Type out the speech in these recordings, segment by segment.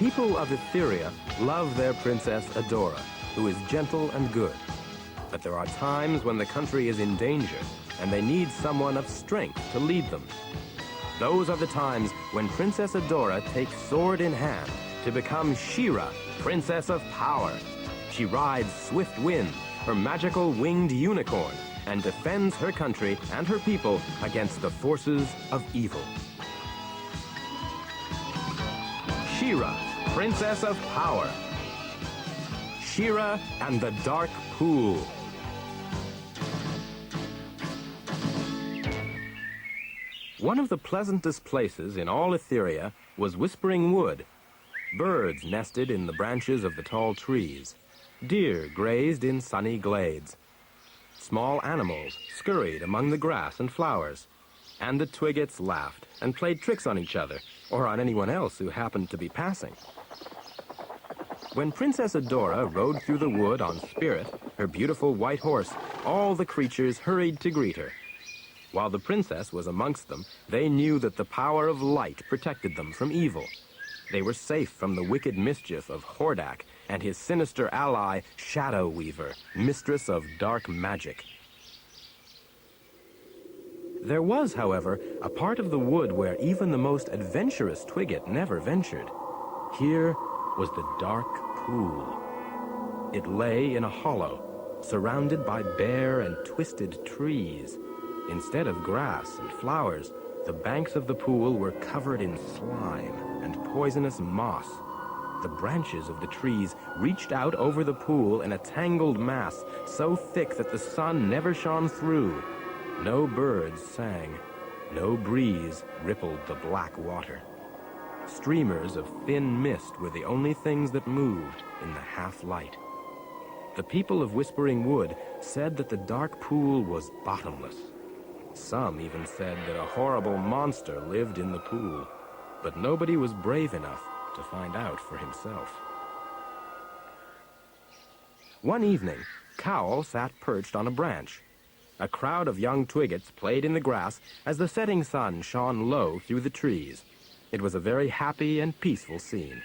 people of Etheria love their Princess Adora, who is gentle and good. But there are times when the country is in danger, and they need someone of strength to lead them. Those are the times when Princess Adora takes sword in hand to become She-Ra, Princess of Power. She rides Swift Wind, her magical winged unicorn, and defends her country and her people against the forces of evil. She-Ra, Princess of Power. She-Ra and the Dark Pool. One of the pleasantest places in all Etheria was Whispering Wood. Birds nested in the branches of the tall trees. Deer grazed in sunny glades. Small animals scurried among the grass and flowers. And the Twiggets laughed and played tricks on each other or on anyone else who happened to be passing. When Princess Adora rode through the wood on Spirit, her beautiful white horse, all the creatures hurried to greet her. While the princess was amongst them, they knew that the power of light protected them from evil. They were safe from the wicked mischief of Hordak and his sinister ally, Shadow Weaver, mistress of dark magic. There was, however, a part of the wood where even the most adventurous Twigget never ventured. Here was the Dark Pool. It lay in a hollow, surrounded by bare and twisted trees. Instead of grass and flowers, the banks of the pool were covered in slime and poisonous moss. The branches of the trees reached out over the pool in a tangled mass so thick that the sun never shone through. No birds sang. No breeze rippled the black water. Streamers of thin mist were the only things that moved in the half-light. The people of Whispering Wood said that the dark pool was bottomless. Some even said that a horrible monster lived in the pool, but nobody was brave enough to find out for himself. One evening, Cowl sat perched on a branch. A crowd of young Twiggets played in the grass as the setting sun shone low through the trees. It was a very happy and peaceful scene.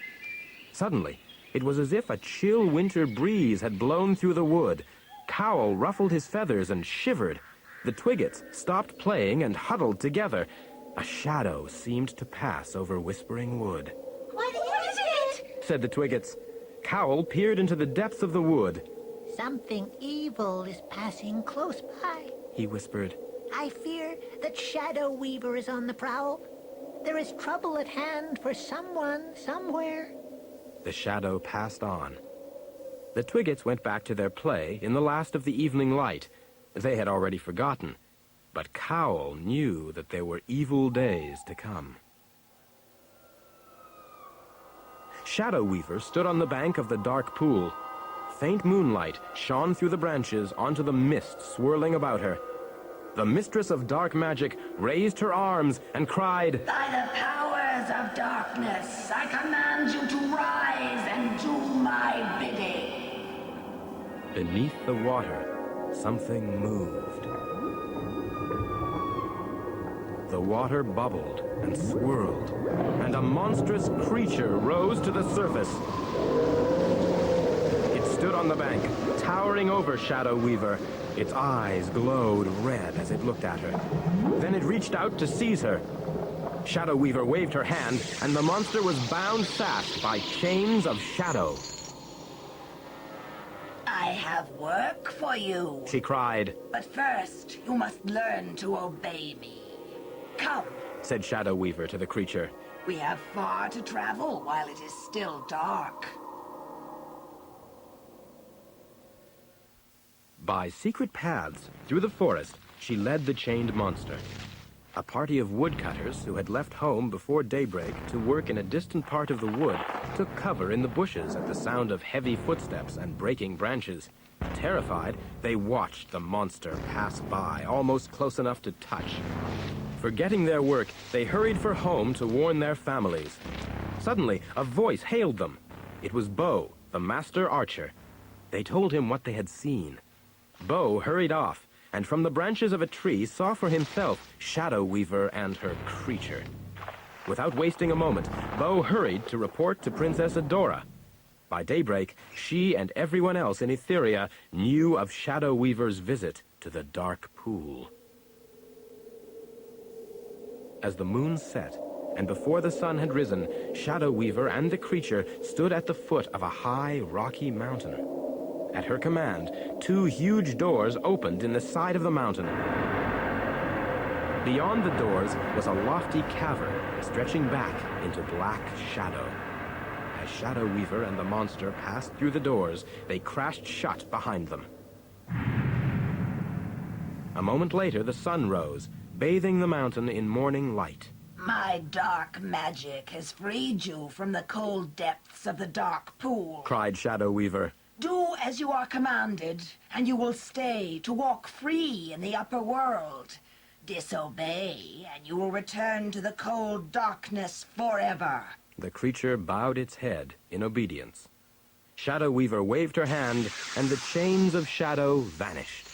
Suddenly, it was as if a chill winter breeze had blown through the wood. Cowl ruffled his feathers and shivered. The Twiggets stopped playing and huddled together. A shadow seemed to pass over Whispering Wood. What is it? Said the Twiggets. Cowl peered into the depths of the wood. Something evil is passing close by, he whispered. I fear that Shadow Weaver is on the prowl. There is trouble at hand for someone, somewhere. The shadow passed on. The Twiggets went back to their play in the last of the evening light. They had already forgotten, but Cowl knew that there were evil days to come. Shadow Weaver stood on the bank of the dark pool. Faint moonlight shone through the branches onto the mist swirling about her. The mistress of dark magic raised her arms and cried, By the powers of darkness, I command you to rise and do my bidding. Beneath the water, something moved. The water bubbled and swirled, and a monstrous creature rose to the surface. It stood on the bank, towering over Shadow Weaver. Its eyes glowed red as it looked at her. Then it reached out to seize her. Shadow Weaver waved her hand, and the monster was bound fast by chains of shadow. I have work for you, she cried. But first, you must learn to obey me. Come, said Shadow Weaver to the creature. We have far to travel while it is still dark. By secret paths through the forest, she led the chained monster. A party of woodcutters who had left home before daybreak to work in a distant part of the wood took cover in the bushes at the sound of heavy footsteps and breaking branches. Terrified, they watched the monster pass by, almost close enough to touch. Forgetting their work, they hurried for home to warn their families. Suddenly, a voice hailed them. It was Bo, the master archer. They told him what they had seen. Bo hurried off, and from the branches of a tree saw for himself Shadow Weaver and her creature. Without wasting a moment, Bo hurried to report to Princess Adora. By daybreak, she and everyone else in Etheria knew of Shadow Weaver's visit to the dark pool. As the moon set, and before the sun had risen, Shadow Weaver and the creature stood at the foot of a high, rocky mountain. At her command, 2 huge doors opened in the side of the mountain. Beyond the doors was a lofty cavern stretching back into black shadow. As Shadow Weaver and the monster passed through the doors, they crashed shut behind them. A moment later, the sun rose, bathing the mountain in morning light. My dark magic has freed you from the cold depths of the dark pool. Cried Shadow Weaver. Do as you are commanded, and you will stay to walk free in the upper world. Disobey, and you will return to the cold darkness forever. The creature bowed its head in obedience. Shadow Weaver waved her hand, and the chains of shadow vanished.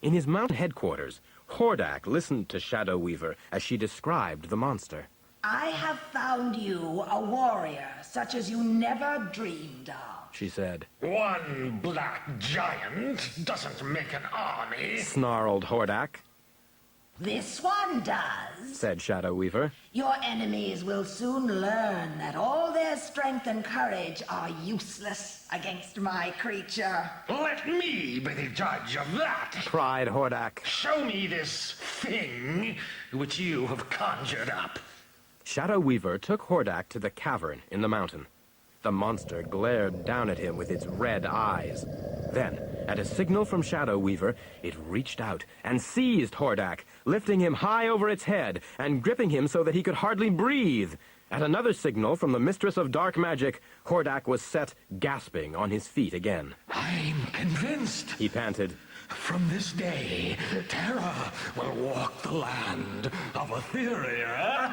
In his mountain headquarters, Hordak listened to Shadow Weaver as she described the monster. I have found you a warrior such as you never dreamed of, She said. One black giant doesn't make an army. Snarled Hordak. This one does. Said Shadow Weaver. Your enemies will soon learn that all their strength and courage are useless against my creature. Let me be the judge of that. Cried Hordak. Show me this thing which you have conjured up. Shadow Weaver took Hordak to the cavern in the mountain. The monster glared down at him with its red eyes. Then, at a signal from Shadow Weaver, it reached out and seized Hordak, lifting him high over its head and gripping him so that he could hardly breathe. At another signal from the Mistress of Dark Magic, Hordak was set gasping on his feet again. I'm convinced. He panted. From this day, Terra will walk the land of Etheria.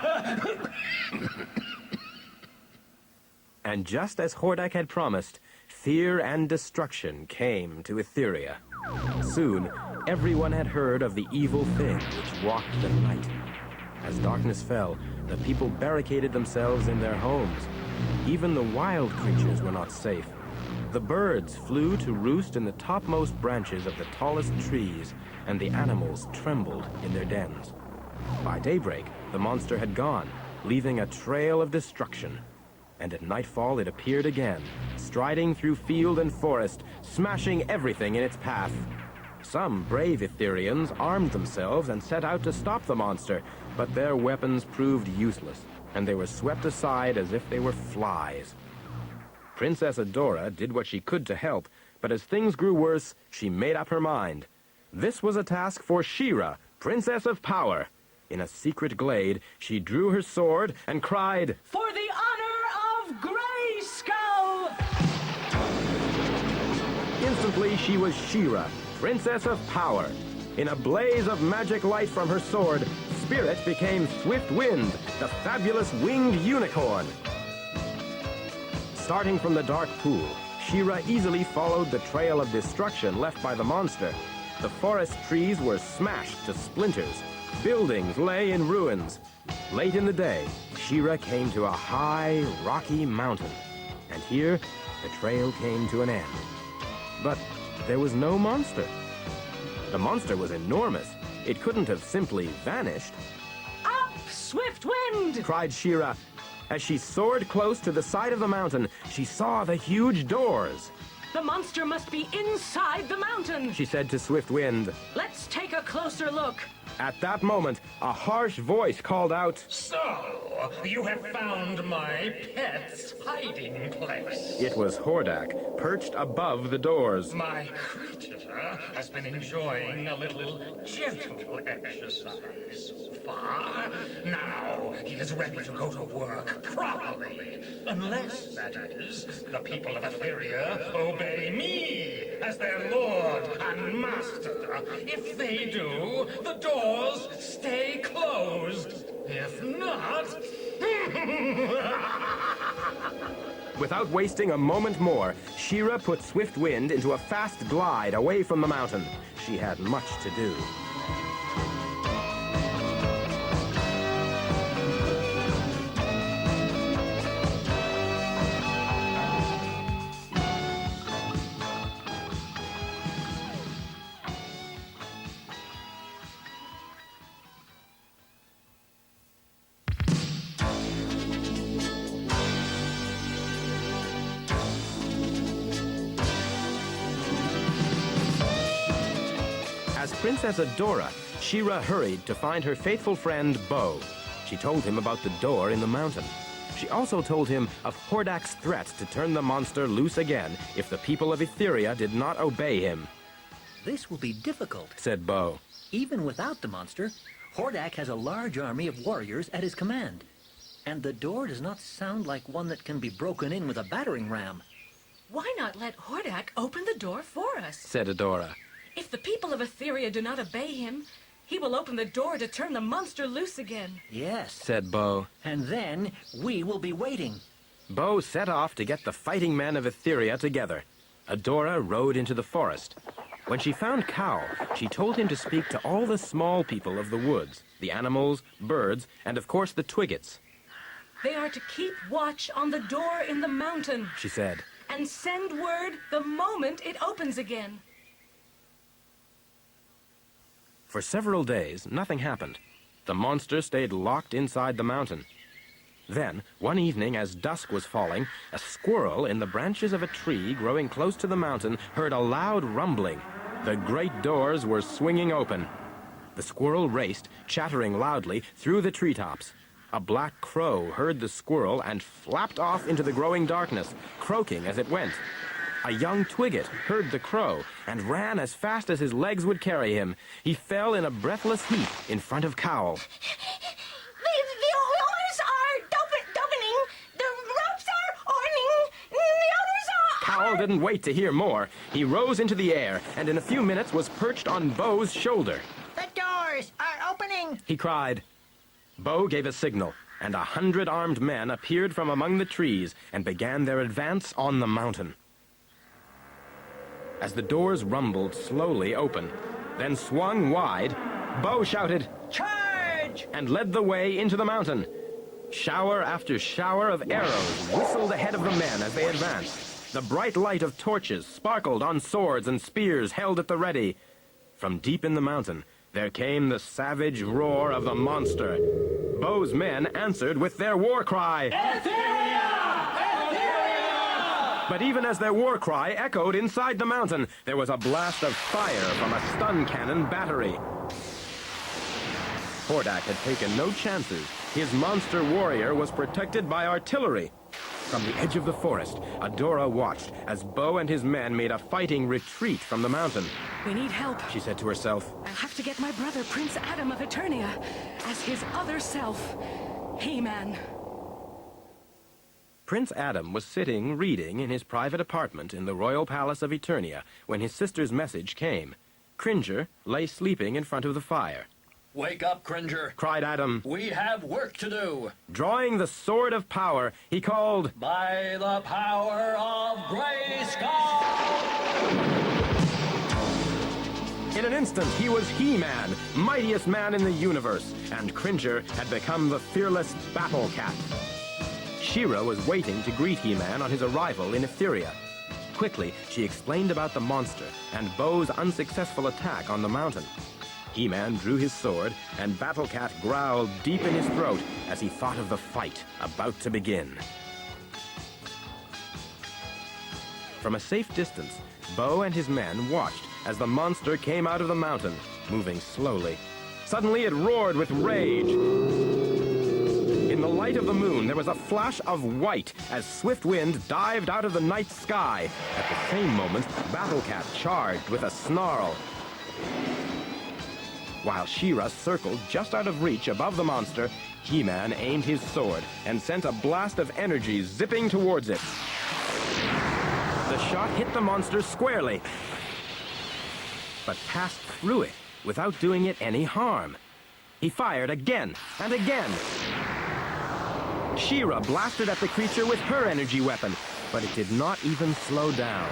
And just as Hordak had promised, fear and destruction came to Etheria. Soon, everyone had heard of the evil thing which walked the night. As darkness fell, the people barricaded themselves in their homes. Even the wild creatures were not safe. The birds flew to roost in the topmost branches of the tallest trees, and the animals trembled in their dens. By daybreak, the monster had gone, leaving a trail of destruction. And at nightfall it appeared again, striding through field and forest, smashing everything in its path. Some brave Etherians armed themselves and set out to stop the monster, but their weapons proved useless, and they were swept aside as if they were flies. Princess Adora did what she could to help, but as things grew worse, she made up her mind. This was a task for She-Ra, Princess of Power. In a secret glade, she drew her sword and cried, For the honor of Grayskull! Instantly, she was She-Ra, Princess of Power. In a blaze of magic light from her sword, Spirit became Swift Wind, the fabulous winged unicorn. Starting from the dark pool, She-Ra easily followed the trail of destruction left by the monster. The forest trees were smashed to splinters. Buildings lay in ruins. Late in the day, She-Ra came to a high, rocky mountain. And here, the trail came to an end. But there was no monster. The monster was enormous. It couldn't have simply vanished. Up, Swift Wind! Cried She-Ra. As she soared close to the side of the mountain, she saw the huge doors. The monster must be inside the mountain! She said to Swift Wind. Let's take a closer look. At that moment, a harsh voice called out, So, you have found my pet's hiding place. It was Hordak, perched above the doors. My creature has been enjoying a little gentle exercise so far. Now he is ready to go to work properly. Unless, that is, the people of Etheria obey me as their lord and master. If they do, the doors stay closed. If not... Without wasting a moment more, She-Ra put Swift Wind into a fast glide away from the mountain. She had much to do. Princess Adora, She-Ra hurried to find her faithful friend Bo. She told him about the door in the mountain. She also told him of Hordak's threat to turn the monster loose again if the people of Etheria did not obey him. This will be difficult, Said Bo. even without the monster. Hordak has a large army of warriors at his command. And the door does not sound like one that can be broken in with a battering ram. Why not let Hordak open the door for us? Said Adora. If the people of Etheria do not obey him, he will open the door to turn the monster loose again. Yes. Said Bo. And then we will be waiting. Bo set off to get the fighting men of Etheria together. Adora rode into the forest. When she found Cow, she told him to speak to all the small people of the woods, the animals, birds, and of course the Twiggets. They are to keep watch on the door in the mountain She said. and send word the moment it opens again. For several days, nothing happened. The monster stayed locked inside the mountain. Then, one evening as dusk was falling, a squirrel in the branches of a tree growing close to the mountain heard a loud rumbling. The great doors were swinging open. The squirrel raced, chattering loudly, through the treetops. A black crow heard the squirrel and flapped off into the growing darkness, croaking as it went. A young Twigget heard the crow and ran as fast as his legs would carry him. He fell in a breathless heap in front of Cowl. The oars are opening. The ropes are opening. The oars are... Cowl didn't wait to hear more. He rose into the air and in a few minutes was perched on Bo's shoulder. The doors are opening. He cried. Bo gave a signal, and 100 armed men appeared from among the trees and began their advance on the mountain. As the doors rumbled slowly open, then swung wide, Bo shouted, "Charge!" and led the way into the mountain. Shower after shower of arrows whistled ahead of the men as they advanced. The bright light of torches sparkled on swords and spears held at the ready. From deep in the mountain, there came the savage roar of the monster. Bo's men answered with their war cry. But even as their war cry echoed inside the mountain, there was a blast of fire from a stun cannon battery. Hordak had taken no chances. His monster warrior was protected by artillery. From the edge of the forest, Adora watched as Bo and his men made a fighting retreat from the mountain. We need help. She said to herself, I'll have to get my brother, Prince Adam of Eternia, as his other self, He-Man. Prince Adam was sitting reading in his private apartment in the royal palace of Eternia when his sister's message came. Cringer lay sleeping in front of the fire. Wake up, Cringer. Cried Adam. We have work to do. Drawing the sword of power, he called, By the power of Grayskull! In an instant, he was He-Man, mightiest man in the universe, and Cringer had become the fearless Battle Cat. She-Ra was waiting to greet He-Man on his arrival in Etheria. Quickly, she explained about the monster and Bo's unsuccessful attack on the mountain. He-Man drew his sword, and Battle Cat growled deep in his throat as he thought of the fight about to begin. From a safe distance, Bo and his men watched as the monster came out of the mountain, moving slowly. Suddenly it roared with rage. In the light of the moon, there was a flash of white as Swift Wind dived out of the night sky. At the same moment, Battle Cat charged with a snarl. While She-Ra circled just out of reach above the monster, He-Man aimed his sword and sent a blast of energy zipping towards it. The shot hit the monster squarely, but passed through it without doing it any harm. He fired again and again. She-Ra blasted at the creature with her energy weapon, but it did not even slow down.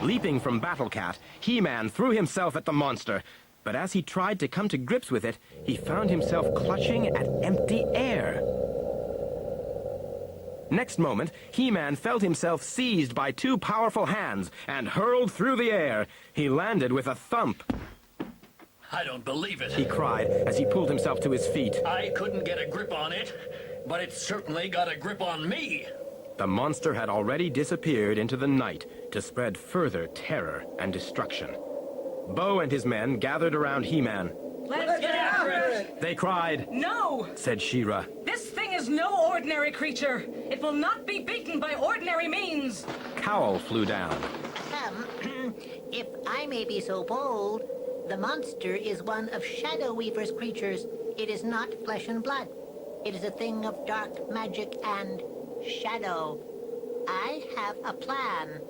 Leaping from Battle Cat, He-Man threw himself at the monster, but as he tried to come to grips with it, he found himself clutching at empty air. Next moment, He-Man felt himself seized by two powerful hands and hurled through the air. He landed with a thump. I don't believe it. He cried as he pulled himself to his feet. I couldn't get a grip on it, but it certainly got a grip on me. The monster had already disappeared into the night to spread further terror and destruction. Bo and his men gathered around He-Man. Let's get after it! They cried, No! said She-Ra. This thing is no ordinary creature. It will not be beaten by ordinary means. Cowl flew down. If I may be so bold, the monster is one of Shadow Weaver's creatures. It is not flesh and blood. It is a thing of dark magic and shadow. I have a plan.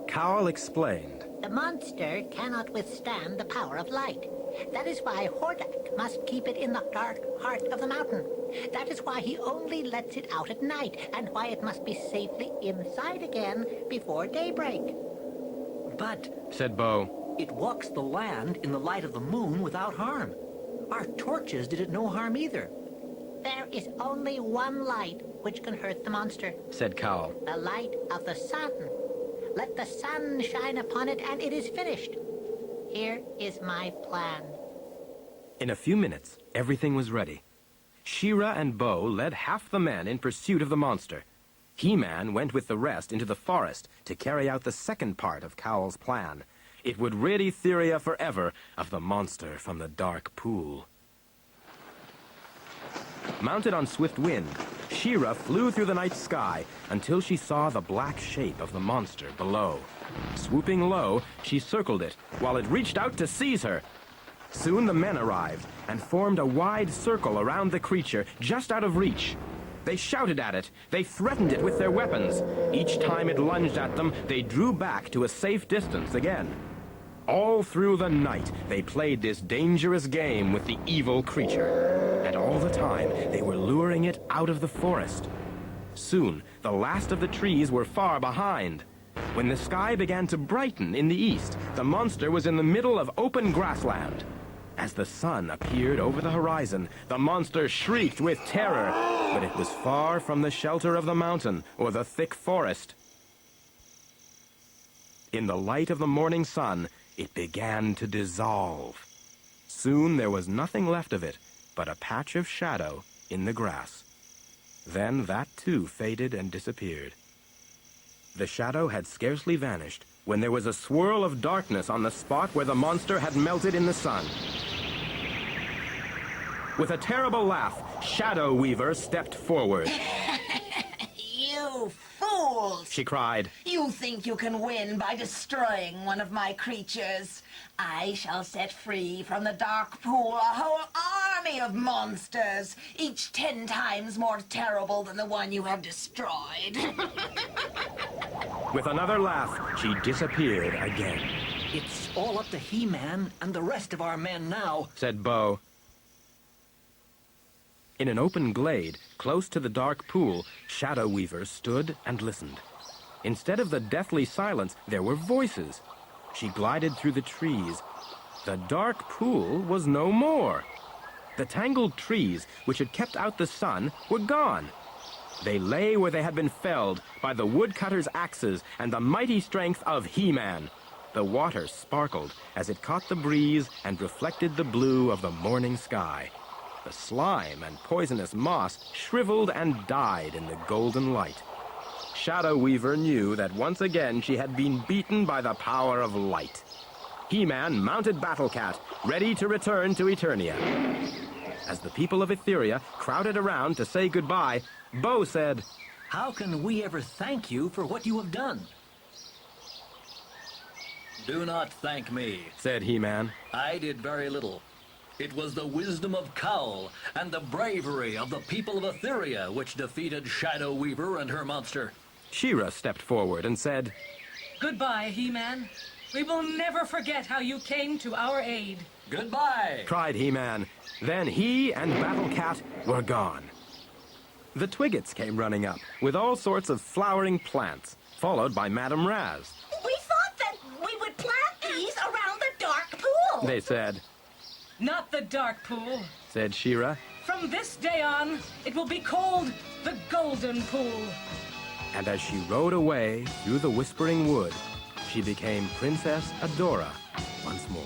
Cowl explained. The monster cannot withstand the power of light. That is why Hordak must keep it in the dark heart of the mountain. That is why he only lets it out at night, and why it must be safely inside again before daybreak. But Said Bo. it walks the land in the light of the moon without harm. Our torches did it no harm either. There is only one light which can hurt the monster. Said Cowl. The light of the sun. Let the sun shine upon it, and it is finished. Here is my plan. In a few minutes, everything was ready. She-Ra and Bo led half the men in pursuit of the monster. He-Man went with the rest into the forest to carry out the second part of Cowl's plan. It would rid Etheria forever of the monster from the dark pool. Mounted on Swift Wind, She-Ra flew through the night sky until she saw the black shape of the monster below. Swooping low, she circled it while it reached out to seize her. Soon the men arrived and formed a wide circle around the creature just out of reach. They shouted at it. They threatened it with their weapons. Each time it lunged at them, they drew back to a safe distance again. All through the night, they played this dangerous game with the evil creature. And all the time, they were luring it out of the forest. Soon, the last of the trees were far behind. When the sky began to brighten in the east, the monster was in the middle of open grassland. As the sun appeared over the horizon, the monster shrieked with terror, but it was far from the shelter of the mountain or the thick forest. In the light of the morning sun, it began to dissolve. Soon there was nothing left of it but a patch of shadow in the grass. Then that too faded and disappeared. The shadow had scarcely vanished when there was a swirl of darkness on the spot where the monster had melted in the sun. With a terrible laugh, Shadow Weaver stepped forward. You fools! She cried. You think you can win by destroying one of my creatures? I shall set free from the dark pool a whole army of monsters, each 10 times more terrible than the one you have destroyed. With another laugh, she disappeared again. It's all up to He-Man and the rest of our men now. Said Bo. In an open glade, close to the dark pool, Shadow Weaver stood and listened. Instead of the deathly silence, there were voices. She glided through the trees. The dark pool was no more. The tangled trees, which had kept out the sun, were gone. They lay where they had been felled by the woodcutter's axes and the mighty strength of He-Man. The water sparkled as it caught the breeze and reflected the blue of the morning sky. The slime and poisonous moss shriveled and died in the golden light. Shadow Weaver knew that once again she had been beaten by the power of light. He-Man mounted Battle Cat, ready to return to Eternia. As the people of Etheria crowded around to say goodbye, Bo said, How can we ever thank you for what you have done? Do not thank me, said He-Man. I did very little. It was the wisdom of Cowl and the bravery of the people of Etheria which defeated Shadow Weaver and her monster. She-Ra stepped forward and said, Goodbye, He-Man. We will never forget how you came to our aid. Goodbye, cried He-Man. Then he and Battle Cat were gone. The Twiggets came running up with all sorts of flowering plants, followed by Madame Raz. We thought that we would plant these around the dark pool. They said, Not the dark pool. said She-Ra. From this day on, it will be called the Golden Pool. And as she rode away through the Whispering Wood, she became Princess Adora once more.